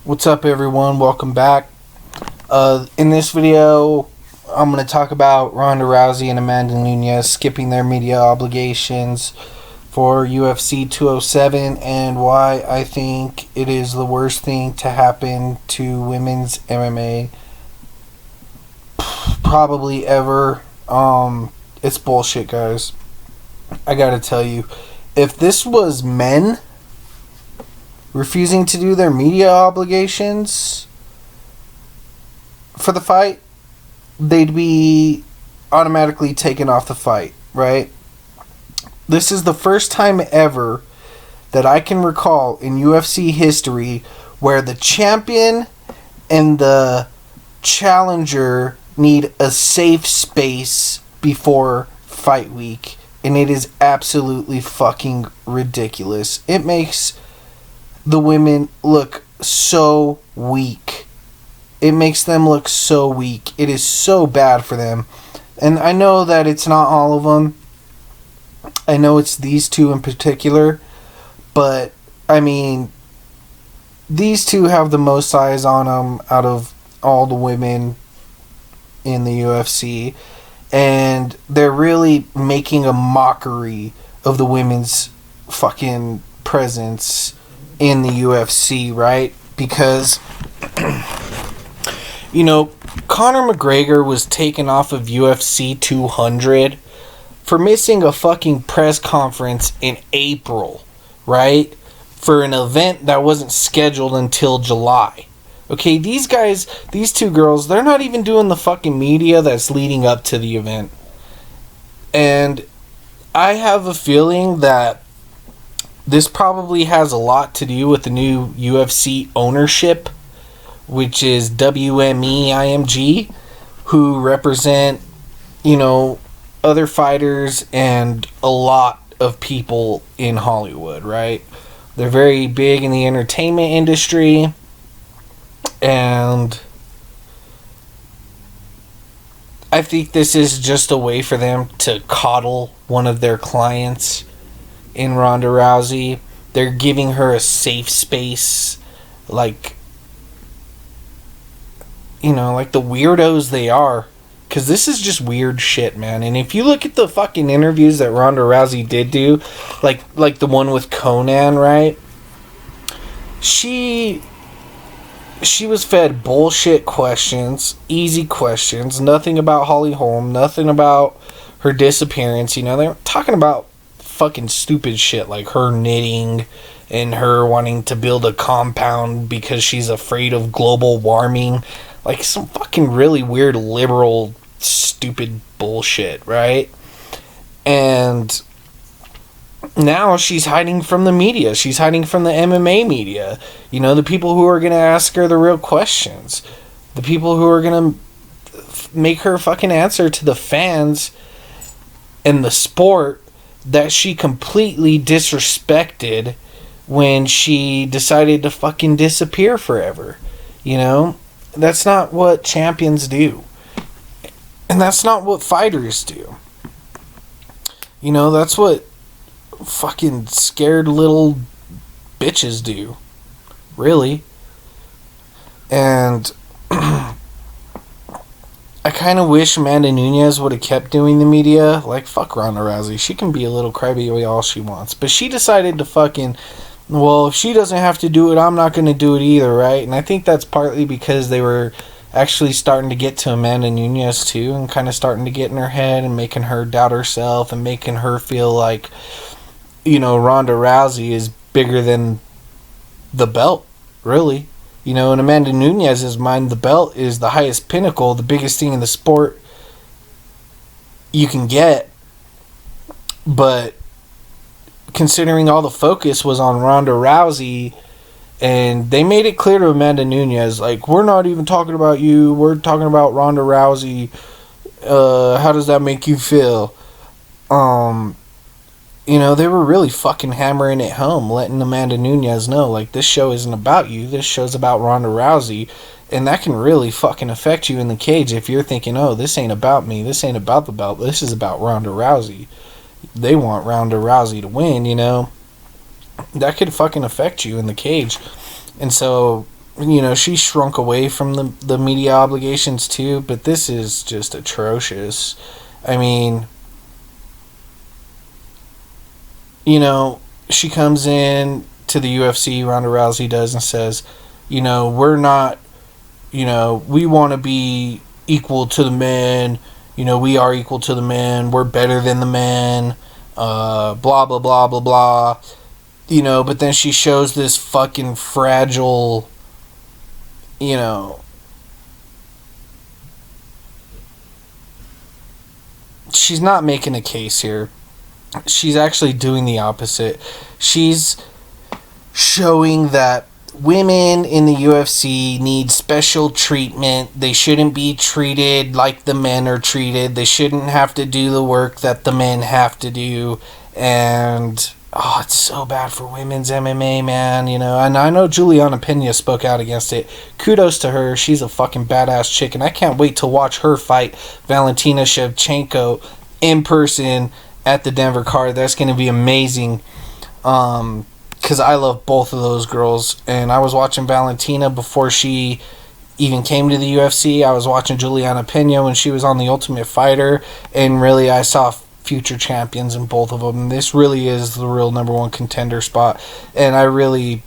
What's up, everyone? Welcome back. In this video, I'm going to talk about Ronda Rousey and Amanda Nunes skipping their media obligations for UFC 207 and why I think it is the worst thing to happen to women's MMA probably ever. It's bullshit, guys. I gotta tell you, if this was men refusing to do their media obligations for the fight, they'd be automatically taken off the fight, right? This is the first time ever that I can recall in UFC history where the champion and the challenger need a safe space before fight week, and it is absolutely fucking ridiculous. It makes the women look so weak. It makes them look so weak. It is so bad for them. And I know that it's not all of them. I know it's these two in particular. But, I mean, these two have the most eyes on them out of all the women in the UFC. And they're really making a mockery of the women's fucking presence in the UFC, right? Because, you know, Conor McGregor was taken off of UFC 200 for missing a fucking press conference in April, right? For an event that wasn't scheduled until July. Okay, these guys, these two girls, they're not even doing the fucking media that's leading up to the event. And I have a feeling that this probably has a lot to do with the new UFC ownership, which is WME IMG, who represent, you know, other fighters and a lot of people in Hollywood, right? They're very big in the entertainment industry, and I think this is just a way for them to coddle one of their clients in Ronda Rousey. They're giving her a safe space, like, you know, like the weirdos they are, because this is just weird shit, man. And if you look at the fucking interviews that Ronda Rousey did do, like the one with Conan, right? She was fed bullshit questions, easy questions, nothing about Holly Holm, nothing about her disappearance. You know, they're talking about fucking stupid shit like her knitting and her wanting to build a compound because she's afraid of global warming. Like some fucking really weird liberal stupid bullshit, right? And now she's hiding from the media. She's hiding from the MMA media. You know, the people who are going to ask her the real questions. The people who are going to make her fucking answer to the fans and the sport that she completely disrespected when she decided to fucking disappear forever. You know? That's not what champions do. And that's not what fighters do. You know, that's what fucking scared little bitches do. Really. And I kind of wish Amanda Nunes would have kept doing the media. Like, fuck Ronda Rousey. She can be a little crybaby all she wants. But she decided to fucking, well, if she doesn't have to do it, I'm not going to do it either, right? And I think that's partly because they were actually starting to get to Amanda Nunes too, and kind of starting to get in her head and making her doubt herself and making her feel like, you know, Ronda Rousey is bigger than the belt, really. You know, in Amanda Nunes' mind, the belt is the highest pinnacle, the biggest thing in the sport you can get. But considering all the focus was on Ronda Rousey, and they made it clear to Amanda Nunes, like, we're not even talking about you, we're talking about Ronda Rousey. How does that make you feel? You know, they were really fucking hammering it home, letting Amanda Nunes know, like, this show isn't about you, this show's about Ronda Rousey, and that can really fucking affect you in the cage if you're thinking, oh, this ain't about me, this ain't about the belt, this is about Ronda Rousey. They want Ronda Rousey to win, you know? That could fucking affect you in the cage. And so she shrunk away from the media obligations too, but this is just atrocious. I mean, she comes in to the UFC, Ronda Rousey does, and says, we're not, we want to be equal to the men. We are equal to the men. We're better than the men. Blah, blah, blah, blah, blah. But then she shows this fucking fragile, she's not making a case here. She's actually doing the opposite. She's showing that women in the UFC need special treatment. They shouldn't be treated like the men are treated. They shouldn't have to do the work that the men have to do. And it's so bad for women's MMA, man. And I know Juliana Pena spoke out against it. Kudos to her. She's a fucking badass chick, and I can't wait to watch her fight Valentina Shevchenko in person at the Denver card. That's going to be amazing. Because I love both of those girls. And I was watching Valentina before she even came to the UFC. I was watching Juliana Pena when she was on The Ultimate Fighter. And really, I saw future champions in both of them. This really is the real number one contender spot. And I really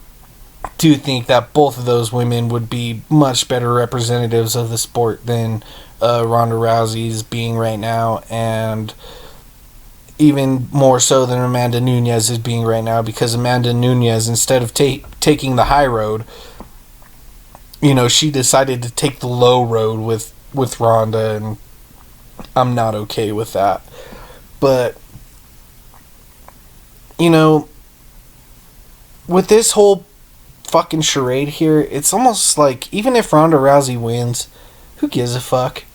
do think that both of those women would be much better representatives of the sport than Ronda Rousey's being right now. And even more so than Amanda Nunes is being right now, because Amanda Nunes, instead of taking the high road, she decided to take the low road with Ronda, and I'm not okay with that. But, with this whole fucking charade here, it's almost like, even if Ronda Rousey wins, who gives a fuck?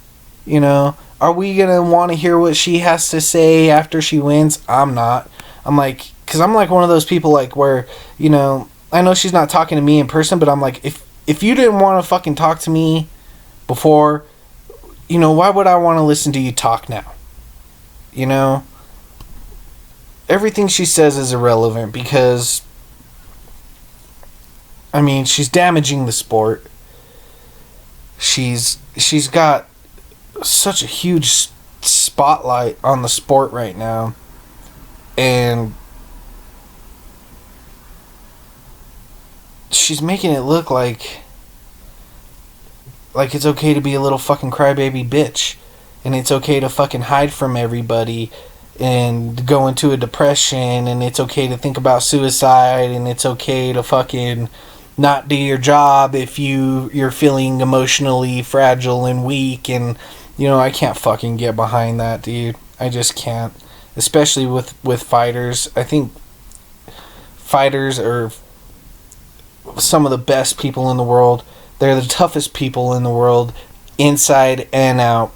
Are we going to want to hear what she has to say after she wins? I'm not. Because I'm like one of those people, like, where, I know she's not talking to me in person, but I'm like, if you didn't want to fucking talk to me before, why would I want to listen to you talk now? Everything she says is irrelevant, because, she's damaging the sport. She's got such a huge spotlight on the sport right now, and she's making it look like it's okay to be a little fucking crybaby bitch, and it's okay to fucking hide from everybody and go into a depression, and it's okay to think about suicide, and it's okay to fucking not do your job if you're feeling emotionally fragile and weak. And I can't fucking get behind that, dude. I just can't. Especially with fighters. I think fighters are some of the best people in the world. They're the toughest people in the world, inside and out.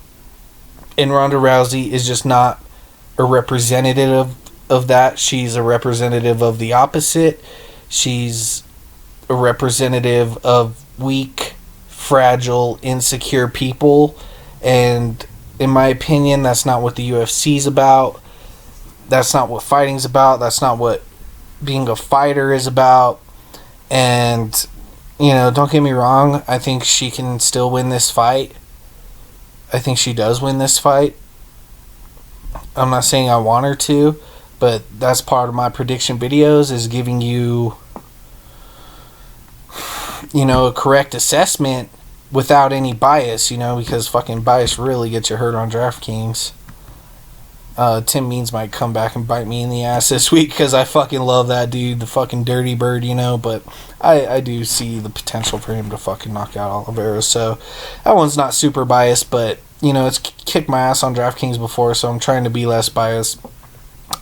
And Ronda Rousey is just not a representative of that. She's a representative of the opposite. She's a representative of weak, fragile, insecure people. And in my opinion, that's not what the UFC's about. That's not what fighting's about. That's not what being a fighter is about. And, don't get me wrong, I think she can still win this fight. I think she does win this fight. I'm not saying I want her to, but that's part of my prediction videos, is giving you, a correct assessment without any bias, because fucking bias really gets you hurt on DraftKings. Tim Means might come back and bite me in the ass this week, because I fucking love that dude, the fucking dirty bird, but I do see the potential for him to fucking knock out Oliveira. So that one's not super biased, but it's kicked my ass on DraftKings before, so I'm trying to be less biased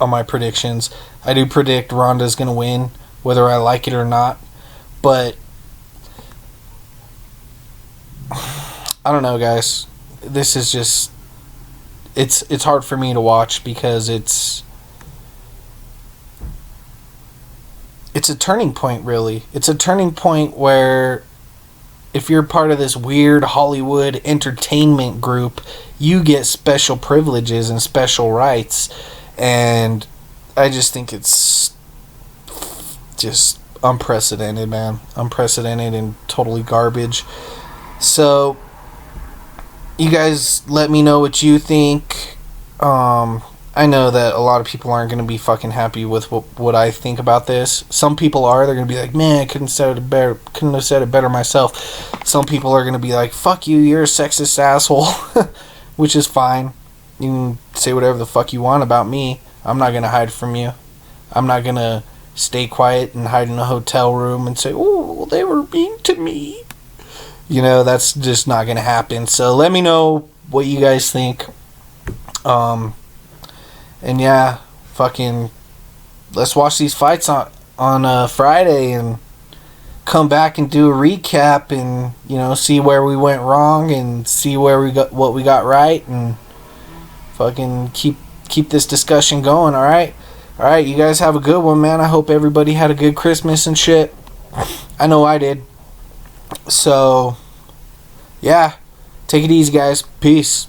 on my predictions. I do predict Ronda's gonna win, whether I like it or not, but I don't know, guys. This is just, it's hard for me to watch, because it's a turning point, really. It's a turning point where, if you're part of this weird Hollywood entertainment group, you get special privileges and special rights. And I just think it's just unprecedented, man. Unprecedented and totally garbage. So, you guys let me know what you think. I know that a lot of people aren't going to be fucking happy with what I think about this. Some people are. They're going to be like, man, I couldn't have said it better myself. Some people are going to be like, fuck you, you're a sexist asshole. Which is fine. You can say whatever the fuck you want about me. I'm not going to hide from you. I'm not going to stay quiet and hide in a hotel room and say, oh, well, they were mean to me. You know, that's just not going to happen. So let me know what you guys think. And yeah, fucking, let's watch these fights on Friday and come back and do a recap and, you know, see where we went wrong and see where what we got right, and fucking keep this discussion going. All right, you guys have a good one, man. I hope everybody had a good Christmas and shit. I know I did. So yeah, take it easy, guys. Peace.